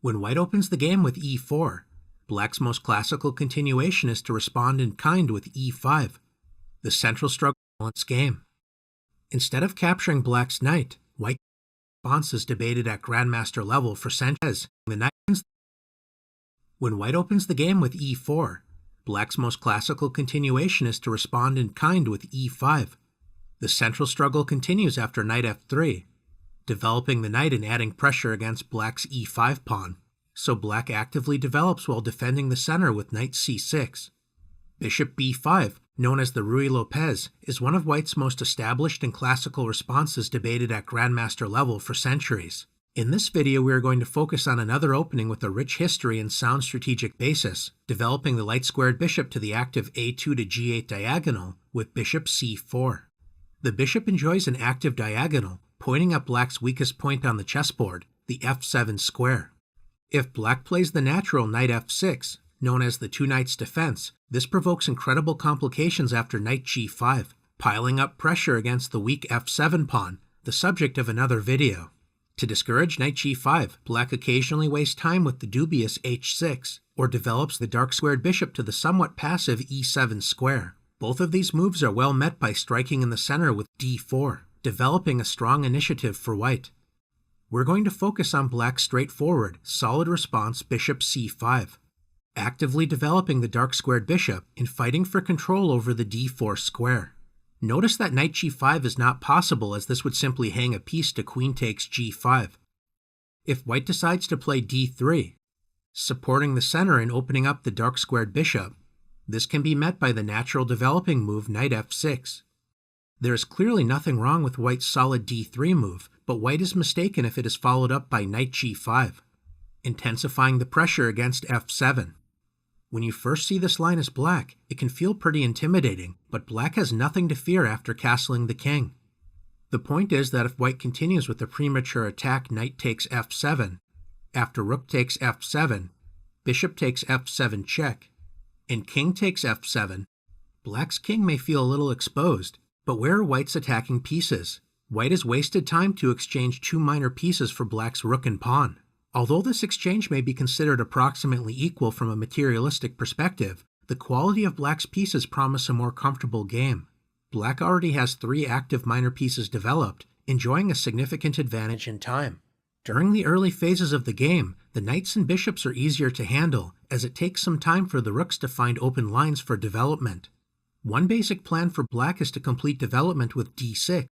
When white opens the game with e4, black's most classical continuation is to respond in kind with e5, the central struggle in its game. Instead of capturing black's knight, white's response is debated at grandmaster level for centuries. When white opens the game with e4, black's most classical continuation is to respond in kind with e5. The central struggle continues after knight f3, developing the knight and adding pressure against black's e5 pawn, so black actively develops while defending the center with knight c6. Bishop b5, known as the Ruy Lopez, is one of white's most established and classical responses debated at grandmaster level for centuries. In this video, we are going to focus on another opening with a rich history and sound strategic basis, developing the light-squared bishop to the active a2 to g8 diagonal with bishop c4. The bishop enjoys an active diagonal, pointing at black's weakest point on the chessboard, the f7 square. If black plays the natural knight f6, known as the two knights defense, this provokes incredible complications after knight g5, piling up pressure against the weak f7 pawn, the subject of another video. To discourage knight g5, black occasionally wastes time with the dubious h6, or develops the dark squared bishop to the somewhat passive e7 square. Both of these moves are well met by striking in the center with d4, developing a strong initiative for white. We're going to focus on black's straightforward, solid response bishop c5, actively developing the dark squared bishop and fighting for control over the d4 square. Notice that knight g5 is not possible, as this would simply hang a piece to queen takes g5. If white decides to play d3, supporting the center and opening up the dark squared bishop, this can be met by the natural developing move knight f6. There is clearly nothing wrong with white's solid d3 move, but white is mistaken if it is followed up by knight g5, intensifying the pressure against f7. When you first see this line as black, it can feel pretty intimidating, but black has nothing to fear after castling the king. The point is that if white continues with the premature attack knight takes f7, after rook takes f7, bishop takes f7 check, and king takes f7, black's king may feel a little exposed. But where are white's attacking pieces? White has wasted time to exchange two minor pieces for black's rook and pawn. Although this exchange may be considered approximately equal from a materialistic perspective, the quality of black's pieces promise a more comfortable game. Black already has three active minor pieces developed, enjoying a significant advantage in time. During the early phases of the game, the knights and bishops are easier to handle, as it takes some time for the rooks to find open lines for development. One basic plan for black is to complete development with d6,